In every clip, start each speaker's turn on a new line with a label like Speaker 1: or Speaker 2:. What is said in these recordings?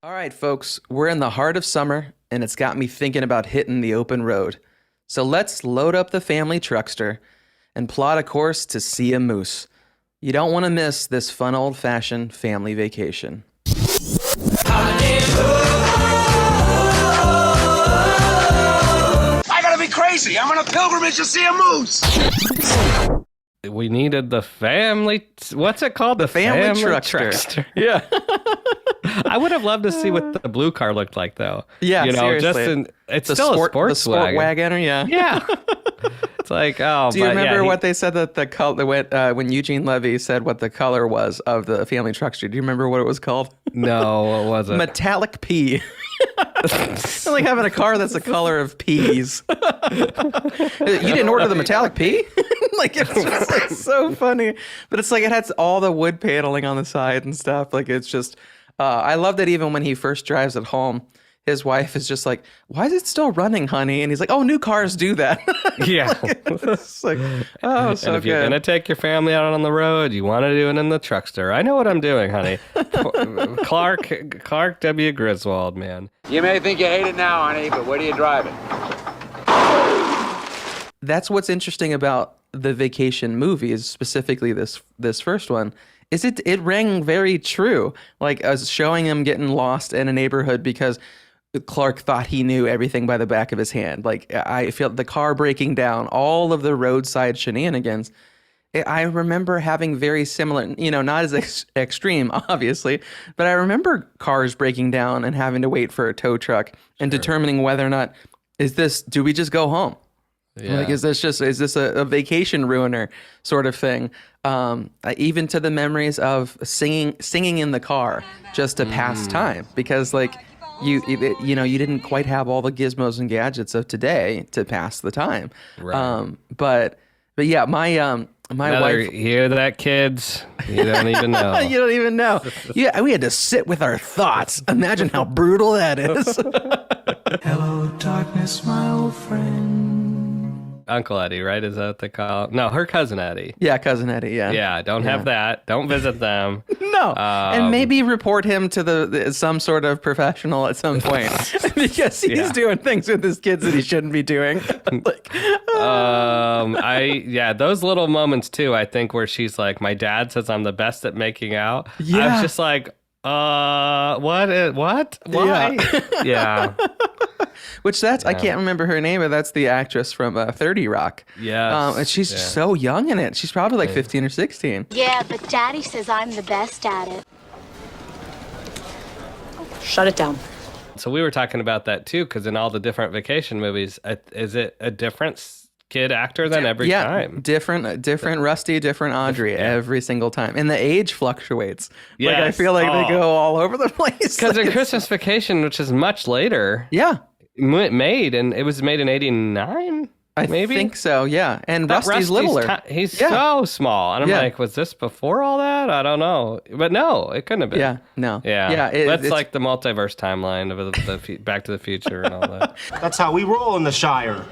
Speaker 1: All right, folks, we're in the heart of summer, and it's got me thinking about hitting the open road. So let's load up the Family Truckster and plot a course to see a moose. You don't want to miss this fun old-fashioned family vacation.
Speaker 2: I gotta be crazy. I'm on a pilgrimage to see a moose.
Speaker 3: We needed the family. What's it called?
Speaker 1: The family truckster.
Speaker 3: Yeah. I would have loved to see what the blue car looked like, though.
Speaker 1: Yeah,
Speaker 3: seriously. It's still a sports
Speaker 1: the sport wagon. Yeah.
Speaker 3: Yeah. It's like, oh,
Speaker 1: do you remember what they said that the color when Eugene Levy said what the color was of the Family Truckster? Do you remember what it was called?
Speaker 3: No, what was it?
Speaker 1: Metallic pea. It's like having a car that's the color of peas. You didn't order the metallic pea? Like, it's just like so funny. But it's like it has all the wood paneling on the side and stuff. Like, it's just, I love that even when he first drives it home, his wife is just like, why is it still running, honey? And he's like, oh, new cars do that.
Speaker 3: Yeah.
Speaker 1: It's like, oh, so
Speaker 3: and if
Speaker 1: good.
Speaker 3: you're going to take your family out on the road, you want to do it in the truckster. I know what I'm doing, honey. Clark W. Griswold, man.
Speaker 4: You may think you hate it now, honey, but where do you drive it?
Speaker 1: That's what's interesting about the vacation movies, specifically this first one, is it rang very true. Like, I was showing him getting lost in a neighborhood because Clark thought he knew everything by the back of his hand. Like, I feel the car breaking down, all of the roadside shenanigans. I remember having very similar, not as extreme, obviously, but I remember cars breaking down and having to wait for a tow truck and determining whether or not, do we just go home? Yeah. Like, is this a vacation ruiner sort of thing? Even to the memories of singing in the car just to pass time, because like you didn't quite have all the gizmos and gadgets of today to pass the time. Right. But yeah, my wife.
Speaker 3: Hear that, kids? You don't even know.
Speaker 1: You don't even know. Yeah, we had to sit with our thoughts. Imagine how brutal that is.
Speaker 5: Hello, darkness, my old friend.
Speaker 3: Uncle Eddie, right? Is that what they call it? No, her cousin Eddie.
Speaker 1: Yeah, cousin Eddie, yeah.
Speaker 3: Yeah, don't have that. Don't visit them.
Speaker 1: No. And maybe report him to some sort of professional at some point. Because he's doing things with his kids that he shouldn't be doing.
Speaker 3: Those little moments too, I think, where she's like, my dad says I'm the best at making out.
Speaker 1: Yeah.
Speaker 3: I was just like, what? Why? Yeah.
Speaker 1: Which I can't remember her name, but that's the actress from 30 Rock.
Speaker 3: Yeah.
Speaker 1: And she's so young in it. She's probably like 15 or 16.
Speaker 6: Yeah, but Daddy says I'm the best at it.
Speaker 7: Shut it down.
Speaker 3: So we were talking about that too, because in all the different vacation movies, is it a different kid actor then every time?
Speaker 1: Different Rusty, different Audrey every single time. And the age fluctuates.
Speaker 3: Yes.
Speaker 1: Like, I feel like they go all over the place.
Speaker 3: Because in Christmas Vacation, which is much later.
Speaker 1: Yeah.
Speaker 3: It was made in 89, maybe?
Speaker 1: I think so, yeah. And Rusty's littler.
Speaker 3: He's so small. And I'm like, was this before all that? I don't know. But no, it couldn't have been.
Speaker 1: Yeah, no.
Speaker 3: Yeah. That's like the multiverse timeline of the Back to the Future and all that.
Speaker 8: That's how we roll in the Shire.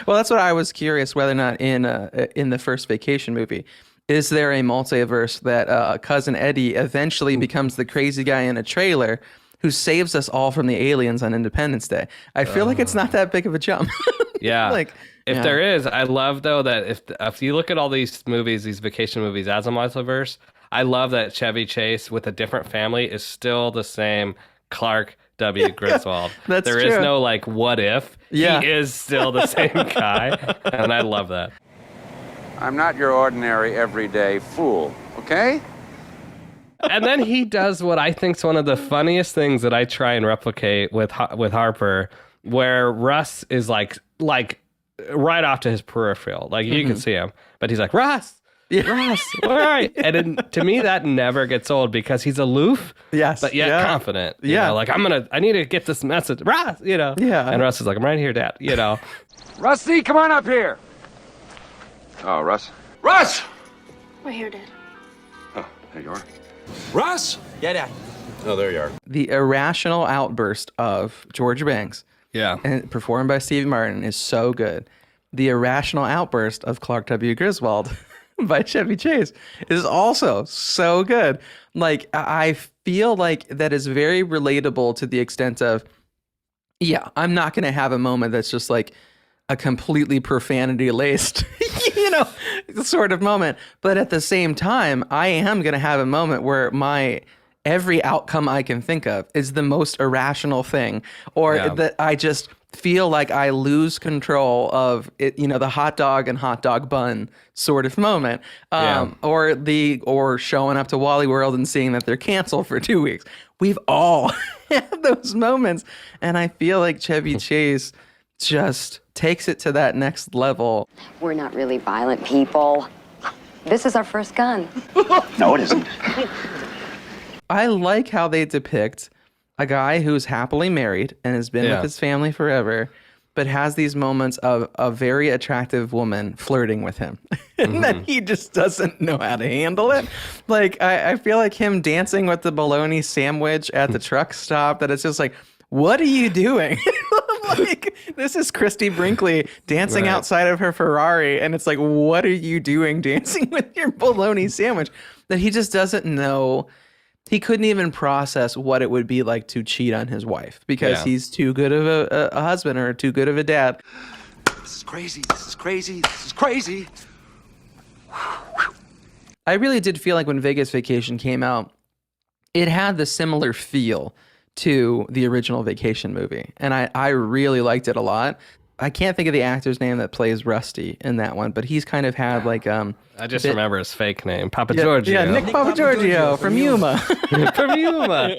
Speaker 1: Well, that's what I was curious whether or not in the first vacation movie, is there a multiverse that Cousin Eddie eventually becomes the crazy guy in a trailer who saves us all from the aliens on Independence Day? I feel like it's not that big of a jump.
Speaker 3: Yeah. If there is, I love, though, that if you look at all these movies, these vacation movies as a multiverse, I love that Chevy Chase with a different family is still the same Clark W. Griswold.
Speaker 1: That's
Speaker 3: There
Speaker 1: true.
Speaker 3: is no, like, what if.
Speaker 1: Yeah.
Speaker 3: He is still the same guy, and I love that.
Speaker 4: I'm not your ordinary everyday fool, okay?
Speaker 3: And then he does what I think is one of the funniest things that I try and replicate with Harper, where Russ is like right off to his peripheral. Like, you can see him, but he's like, Russ, all right. And to me, that never gets old because he's aloof, but yet confident.
Speaker 1: Yeah.
Speaker 3: Like, I need to get this message. Russ,
Speaker 1: Yeah.
Speaker 3: And Russ is like, I'm right here, Dad,
Speaker 4: Rusty, come on up here. Oh, Russ. Russ!
Speaker 6: We're here, Dad.
Speaker 4: Oh, there you are.
Speaker 2: Russ?
Speaker 8: Yeah, Dad.
Speaker 4: Oh, there you are.
Speaker 1: The irrational outburst of George Banks, and performed by Stevie Martin, is so good. The irrational outburst of Clark W. Griswold by Chevy Chase is also so good. Like, I feel like that is very relatable to the extent of, yeah, I'm not going to have a moment that's just like a completely profanity laced, sort of moment. But at the same time, I am going to have a moment where every outcome I can think of is the most irrational thing, or that I just feel like I lose control of it, the hot dog and hot dog bun sort of moment, or showing up to Wally World and seeing that they're canceled for 2 weeks. We've all had those moments, and I feel like Chevy Chase just takes it to that next level.
Speaker 7: We're not really violent people. This is our first gun.
Speaker 2: No, it isn't.
Speaker 1: I like how they depict a guy who's happily married and has been with his family forever, but has these moments of a very attractive woman flirting with him. And then he just doesn't know how to handle it. Like, I feel like him dancing with the bologna sandwich at the truck stop, that it's just like, what are you doing? Like, this is Christy Brinkley dancing outside of her Ferrari, and it's like, what are you doing dancing with your bologna sandwich? That he just doesn't know. He couldn't even process what it would be like to cheat on his wife because he's too good of a husband or too good of a dad.
Speaker 2: This is crazy. This is crazy. This is crazy.
Speaker 1: I really did feel like when Vegas Vacation came out, it had the similar feel to the original Vacation movie. And I really liked it a lot. I can't think of the actor's name that plays Rusty in that one, but he's kind of had like
Speaker 3: I just remember his fake name, Papa Giorgio.
Speaker 1: Yeah, Nick Papa Giorgio from Yuma.
Speaker 3: From Yuma.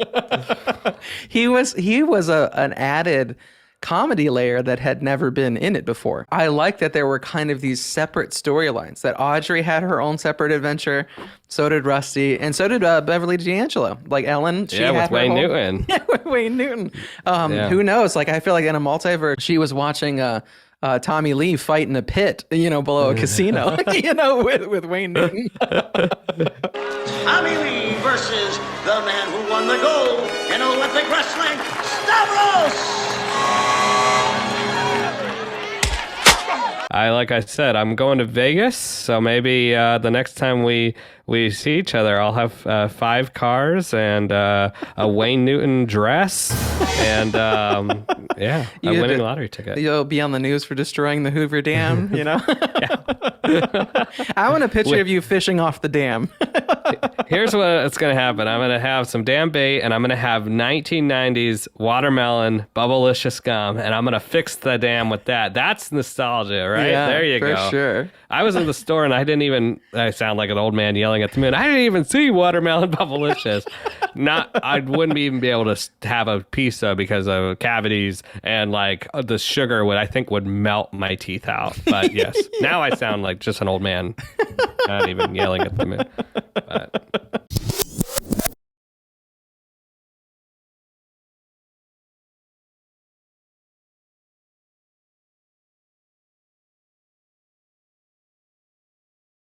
Speaker 1: He was an added comedy layer that had never been in it before. I like that there were kind of these separate storylines, that Audrey had her own separate adventure, so did Rusty, and so did Beverly D'Angelo. Like Ellen, she had
Speaker 3: with Wayne Newton.
Speaker 1: Yeah, with Wayne Newton. Who knows? Like, I feel like in a multiverse, she was watching Tommy Lee fight in a pit, below a casino, with Wayne Newton.
Speaker 9: Tommy Lee versus the man who won the gold in Olympic wrestling, Stavros!
Speaker 3: Like I said, I'm going to Vegas, so maybe the next time we see each other, I'll have 5 cars and a Wayne Newton dress and a winning lottery ticket.
Speaker 1: You'll be on the news for destroying the Hoover Dam, I want a picture of you fishing off the dam.
Speaker 3: Here's what's going to happen. I'm going to have some damn bait, and I'm going to have 1990s watermelon Bubblicious gum, and I'm going to fix the dam with that. That's nostalgia, right?
Speaker 1: Yeah,
Speaker 3: there you
Speaker 1: for
Speaker 3: go.
Speaker 1: Sure.
Speaker 3: I was in the store, and I sound like an old man yelling at the moon. I didn't even see watermelon Bubblicious. I wouldn't even be able to have a piece of because of cavities, and like the sugar would melt my teeth out. But yes, now I sound like just an old man, not even yelling at the moon.